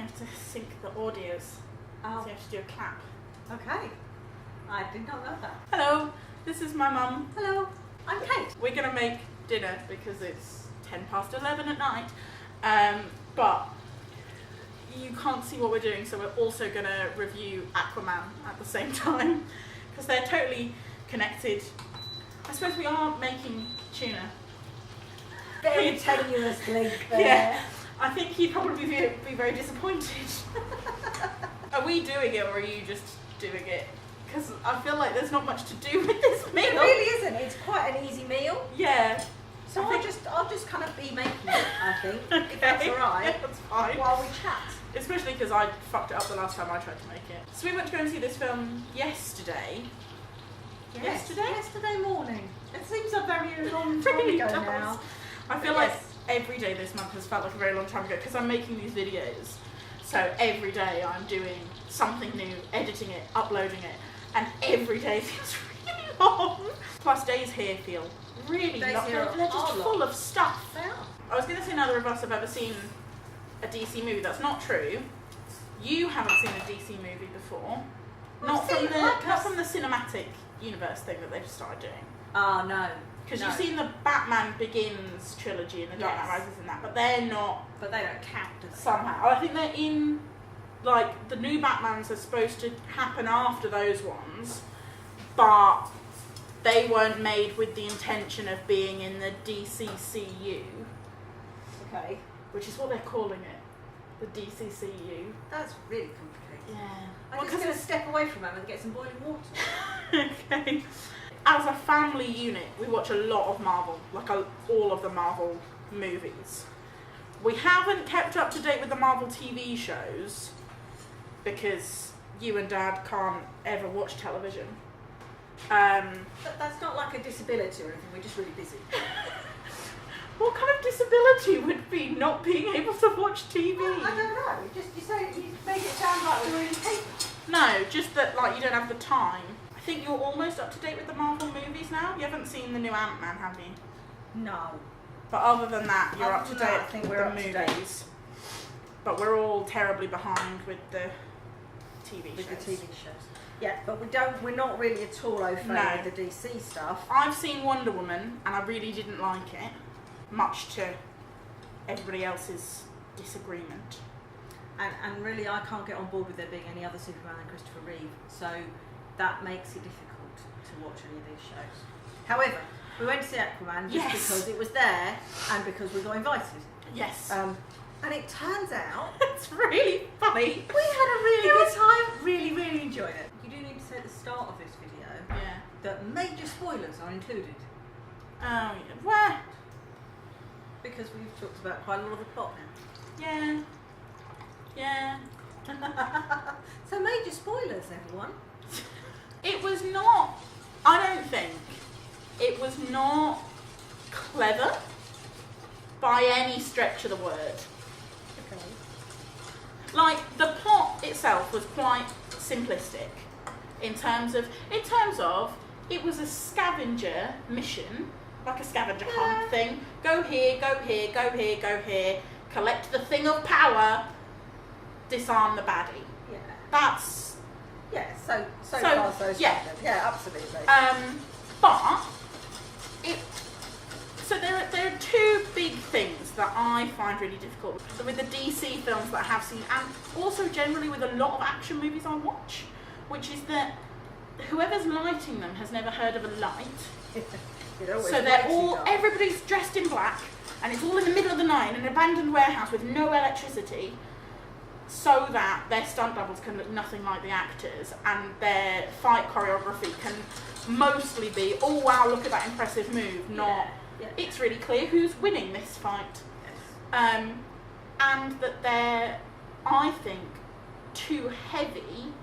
have to sync the audios. Oh. So you have to do a clap. Okay. I did not know that. Hello, this is my mum. Hello, I'm Kate. We're going to make dinner because it's 11:10 at night. But you can't see what we're doing, so we're also going to review Aquaman at the same time because they're totally connected. I suppose we are making tuna. Very tenuous link there. Yeah, I think you'd probably be very disappointed. Are we doing it or are you just doing it? Because I feel like there's not much to do with this meal. It really isn't. It's quite an easy meal. Yeah. So I'll just kind of be making it, I think. Okay. If that's alright. Yeah, that's fine. While we chat. Especially because I fucked it up the last time I tried to make it. So we went to go and see this film yesterday. Yes. Yesterday? Yesterday morning. It seems a very long It time really ago does. now. I feel But like yes. every day this month has felt like a very long time ago because I'm making these videos. So every day I'm doing something new, editing it, uploading it, and every day feels really long. Plus days here feel really Days long. here They're just are full long. of stuff. They are. I was going to say neither of us have ever seen a DC movie. That's not true. You haven't seen a DC movie before. Not from the cinematic universe thing that they've just started doing. Oh, no. Because No. you've seen the Batman Begins trilogy and the Dark Knight Yes. Rises and that, but they're not But they don't count, do they? somehow. I think they're in, like, the new Batmans are supposed to happen after those ones, but they weren't made with the intention of being in the DCCU, Okay. which is what they're calling it, the DCCU. That's really complicated. Yeah. I'm just going to step away from them and get some boiling water. Okay. As a family unit, we watch a lot of Marvel, like all of the Marvel movies. We haven't kept up to date with the Marvel TV shows because you and Dad can't ever watch television. But that's not like a disability or anything, we're just really busy. What kind of disability would be not being able to watch TV? I don't know, you make it sound like we're really capable. No, just that like you don't have the time. I think you're almost up to date with the Marvel movies now. You haven't seen the new Ant-Man, have you? No. But other than that, you're Other up to than date that, I think with we're the up to date. movies. But we're all terribly behind with the TV With shows. the TV shows. Yeah, but we're not really at all au fait No. with the DC stuff. I've seen Wonder Woman and I really didn't like it, much to everybody else's disagreement. And really I can't get on board with there being any other Superman than Christopher Reeve, so that makes it difficult to watch any of these shows. However, we went to see Aquaman just Yes. because it was there and because we got invited. Yes. And it turns out It's really funny. we had a really good time, really enjoyed it. You do need to say at the start of this video Yeah. that major spoilers are included Oh, yeah. Where? because we've talked about quite a lot of the plot now. Yeah. Yeah. So major spoilers, everyone. It was not, I don't think, it was not clever by any stretch of the word. Okay. Like, the plot itself was quite simplistic in terms of it was a scavenger mission, like a scavenger hunt thing. Go here, go here, go here, go here, collect the thing of power, disarm the baddie. Yeah. That's Yeah, so So, far so yeah. standard. Yeah, absolutely. but so there are two big things that I find really difficult with the DC films that I have seen, and also generally with a lot of action movies I watch, which is that whoever's lighting them has never heard of a light. So everybody's dressed in black, and it's all in the middle of the night in an abandoned warehouse with no electricity, so that their stunt doubles can look nothing like the actors, and their fight choreography can mostly be, oh wow, look at that impressive move, not, Yeah. it's really clear who's winning this fight. Yes. And that they're, I think, too heavy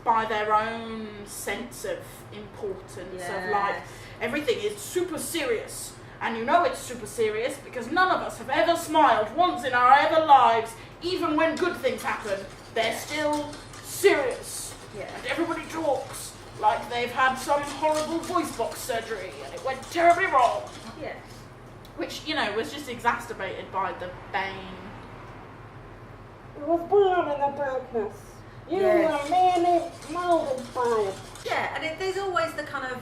by their own sense of importance, of like, Yes. everything is super serious, and you know it's super serious because none of us have ever smiled once in our ever lives, even when good things happen. They're still serious. Yeah. And everybody talks like they've had some horrible voice box surgery and it went terribly wrong. Yeah. Which, you know, was just exacerbated by the Bane was born in the darkness. You Yes. were merely molded by it. Yeah, and there's always the kind of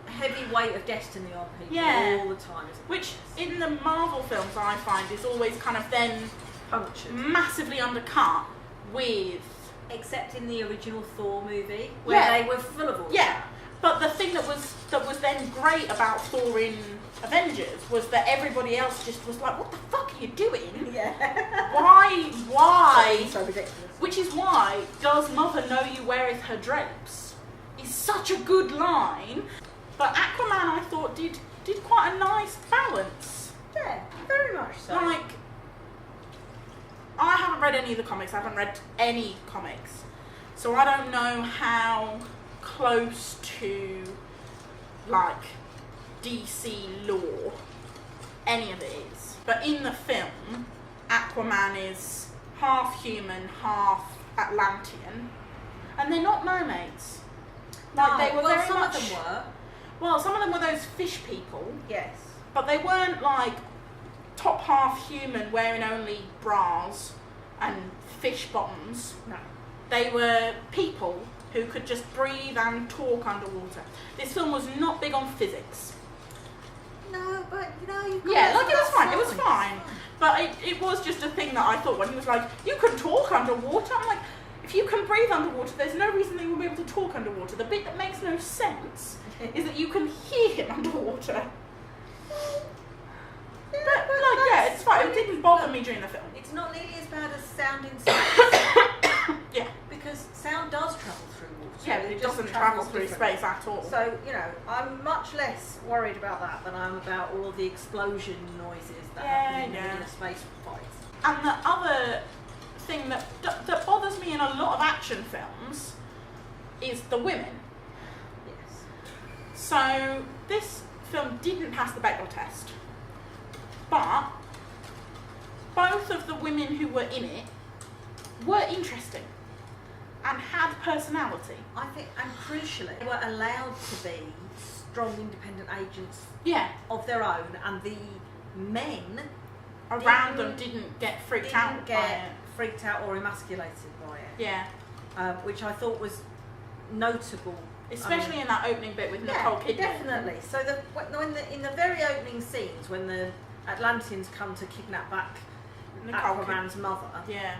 heavy weight of destiny on people Yeah. all the time. Isn't Which in the Marvel films I find is always kind of then punctured. massively undercut with Except in the original Thor movie, where Yeah. they were full of all yeah. But the thing that was then great about Thor in Avengers was that everybody else just was like, what the fuck are you doing? that. Yeah. Why? So ridiculous. Which is why Does Mother Know You Weareth Her Drapes is such a good line. But Aquaman I thought did quite a nice balance. Yeah, very much so. Like, I haven't read any of the comics. I haven't read any comics, so I don't know how close to like DC lore any of it is. But in the film, Aquaman is half human, half Atlantean, and they're not mermaids. Like they were well, very some much. of them were. Well, some of them were those fish people. Yes. But they weren't like top half human wearing only bras and fish bottoms. No. They were people who could just breathe and talk underwater. This film was not big on physics. No, but you know, Yeah, like it was fine, it was fine. But it was just a thing that I thought when he was like, you can talk underwater. I'm like, if you can breathe underwater, there's no reason that you won't be able to talk underwater. The bit that makes no sense is that you can hear him underwater. But like, yeah, it's fine. It didn't bother me during the film. It's not nearly as bad as sound in space. Yeah. Because sound does travel through water. Yeah, but it just doesn't travel travels through differently. space at all. So, you know, I'm much less worried about that than I am about all the explosion noises that happen in the middle of space fights. And the other thing that bothers me in a lot of action films is the women. Yes. So this film didn't pass the Bechdel test, but both of the women who were in it were interesting and had personality. I think, and crucially, they were allowed to be strong, independent agents Yeah, of their own, and the men around them didn't get freaked out didn't by get it. freaked out or emasculated by it. Yeah, Which I thought was notable. especially in that opening bit with Yeah, Nicole Kidman. definitely. So in the very opening scenes when the Atlanteans come to kidnap back Nicole Aquaman's mother, Yeah.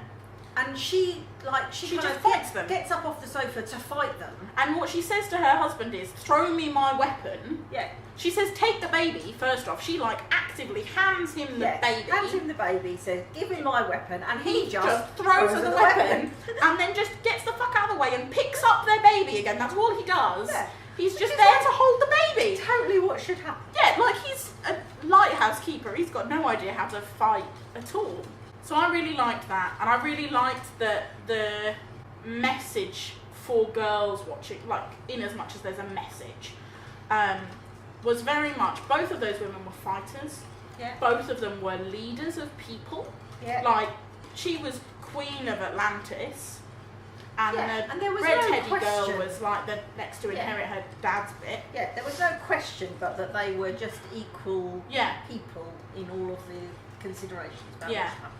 and she kind just of fights them. gets up off the sofa to fight them. And what she says to her husband is, throw me my weapon. Yeah. She says, take the baby, first off. She, like, actively hands him the baby. Hands him the baby, says, give him my weapon, and he just throws her the weapon and then just gets the fuck out of the way and picks up their baby again. That's all he does. Yeah. He's just is there like- to hold the baby. Totally what should happen. Yeah, like he's a lighthouse keeper. He's got no idea how to fight at all. So I really liked that, and I really liked that the message for girls watching, like in as much as there's a message, was very much, both of those women were fighters. Yeah. Both of them were leaders of people. Yeah. Like, she was queen of Atlantis, and Yeah, the and there was no red-headed girl question. was like the next to inherit her dad's bit. Yeah, there was no question but that they were just equal Yeah. people in all of the considerations about Yeah. what's happening.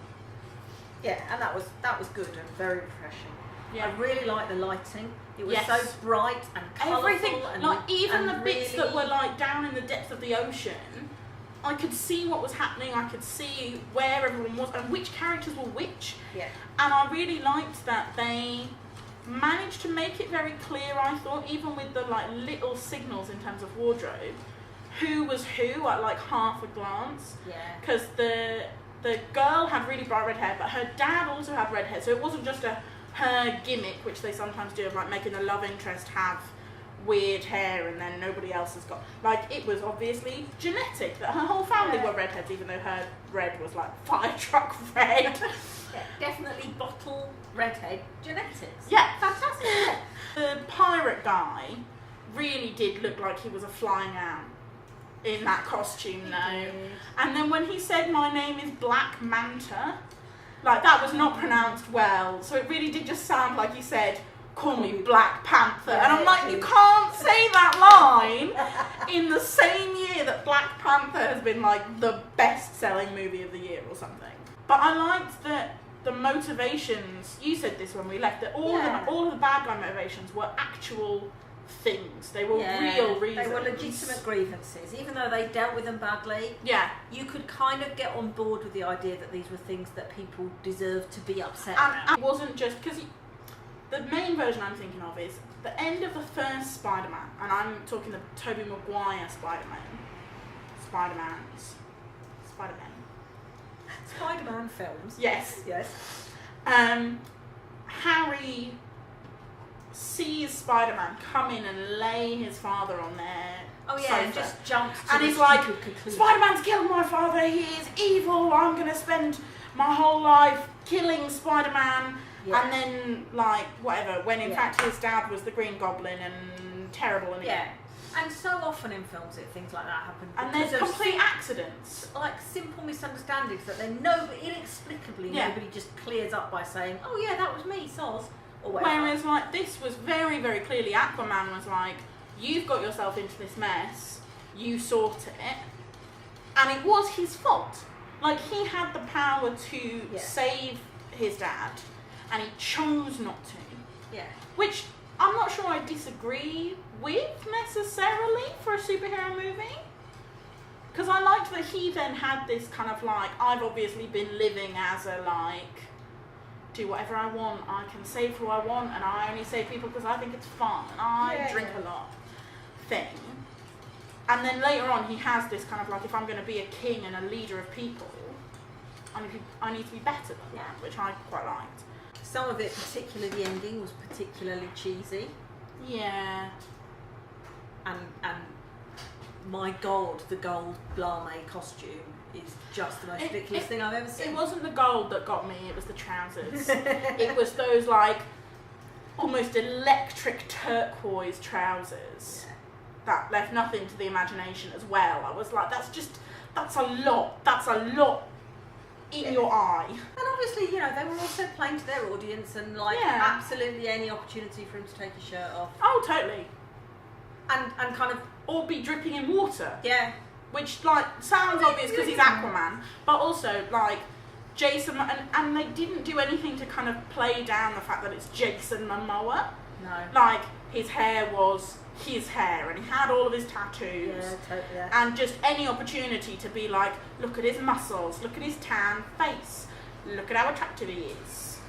Yeah, and that was good and very refreshing. Yeah. I really liked the lighting. It was Yes. so bright and colourful. Everything, and like even and the bits really, that were like down in the depths of the ocean, I could see what was happening. I could see where everyone was and which characters were which. Yeah. And I really liked that they managed to make it very clear, I thought, even with the like little signals in terms of wardrobe, who was who at like half a glance. Yeah. Because the girl had really bright red hair, but her dad also had red hair, so it wasn't just her gimmick, which they sometimes do, of like making the love interest have weird hair and then nobody else has got, like, it was obviously genetic that her whole family were redheads, even though her red was like fire truck red. Yeah, definitely bottle redhead genetics. Yeah. Fantastic. The pirate guy really did look like he was a flying ant in that costume though. And then when he said my name is Black Manta, like that was not pronounced well, so it really did just sound like he said, call me Black Panther. And I'm like, you can't say that line in the same year that Black Panther has been like the best selling movie of the year or something. But I liked that the motivations, you said this when we left, that all of the bad guy motivations were actual things. They were real reasons. They were legitimate grievances. Even though they dealt with them badly, you could kind of get on board with the idea that these were things that people deserved to be upset about. And it wasn't just, because the main version I'm thinking of is the end of the first Spider-Man, and I'm talking the Tobey Maguire Spider-Man films. Yes. Harry sees Spider-Man come in and lay his father on their sofa. And just jumps to and he's like, Spider-Man's killed my father, he is evil, I'm going to spend my whole life killing Spider-Man. And then, like, whatever, when in fact his dad was the Green Goblin and terrible and And so often in films things like that happen. And there's complete accidents. Like simple misunderstandings that then inexplicably nobody just clears up by saying, oh yeah, that was me, soz. Or whatever. Whereas, like, this was very, very clearly, Aquaman was like, you've got yourself into this mess, you sort it. And it was his fault. Like, he had the power to save his dad, and he chose not to. Yeah. Which I'm not sure I disagree with necessarily for a superhero movie. Because I liked that he then had this kind of like, I've obviously been living as a like, do whatever I want, I can save who I want, and I only save people because I think it's fun, and I drink a lot thing. And then later on he has this kind of like, if I'm going to be a king and a leader of people, I need to be better than that, which I quite liked. Some of it, particularly the ending, was particularly cheesy. Yeah. And my God, the gold Blame costume is just the most ridiculous thing I've ever seen. It wasn't the gold that got me, it was the trousers. It was those like almost electric turquoise trousers that left nothing to the imagination as well. I was like, that's a lot in your eye. And obviously, they were also playing to their audience and like absolutely any opportunity for him to take his shirt off. Oh, totally. And kind of... Or be dripping in water. Yeah. Which, like, sounds obvious because he's Aquaman, but also, like, Jason... And they didn't do anything to kind of play down the fact that it's Jason Momoa. No. Like, his hair was his hair, and he had all of his tattoos. Yeah, totally. Yeah. And just any opportunity to be like, look at his muscles, look at his tan face, look at how attractive he is,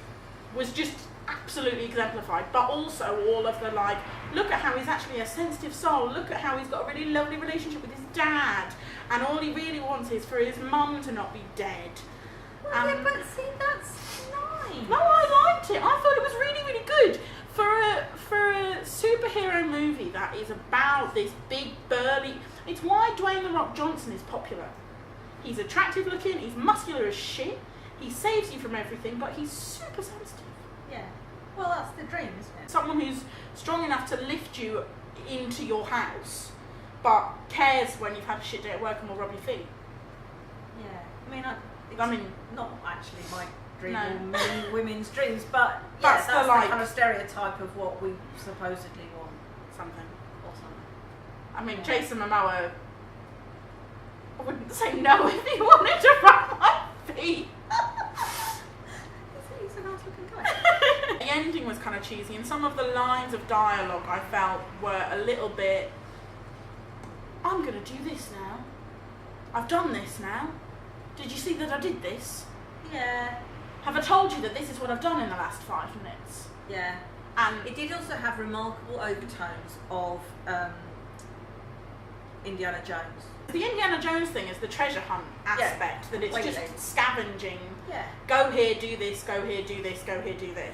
was just absolutely exemplified. But also all of the like, look at how he's actually a sensitive soul, look at how he's got a really lovely relationship with his dad, and all he really wants is for his mum to not be dead. Well, but see, that's nice. No, I liked it. I thought it was really, really good. For a superhero movie that is about this big burly... It's why Dwayne "The Rock" Johnson is popular. He's attractive looking, he's muscular as shit, he saves you from everything, but he's super sensitive. Yeah. Well, that's the dream, isn't it? Someone who's strong enough to lift you into your house, but cares when you've had a shit day at work and will rub your feet. Yeah. I mean, not actually my dream or many women's dreams, but that's the kind of stereotype of what we supposedly want. Something. Or something. I mean, Jason Momoa, I wouldn't say no if he wanted to rub my feet. He's a nice looking guy. The ending was kind of cheesy, and some of the lines of dialogue I felt were a little bit, I'm going to do this now. I've done this now. Did you see that I did this? Yeah. Have I told you that this is what I've done in the last 5 minutes? Yeah. And it did also have remarkable overtones of Indiana Jones. The Indiana Jones thing is the treasure hunt aspect, that it's just scavenging. Yeah. Go here, do this, go here, do this, go here, do this.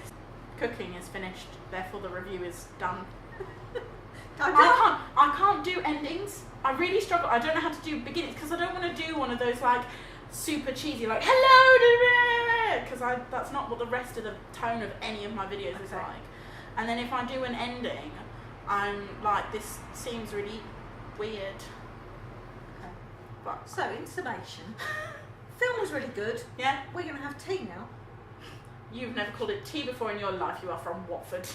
Cooking is finished, therefore the review is done. I can't do endings. I really struggle. I don't know how to do beginnings because I don't want to do one of those like super cheesy like hello, because that's not what the rest of the tone of any of my videos is like. And then if I do an ending, I'm like, this seems really weird. Okay. But so in summation, film was really good. Yeah. We're gonna have tea now. You've never called it tea before in your life. You are from Watford.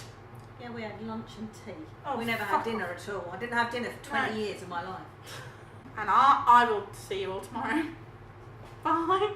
Yeah, we had lunch and tea. Oh, we never had dinner at all. I didn't have dinner for 20 years of my life. And I will see you all tomorrow. Bye.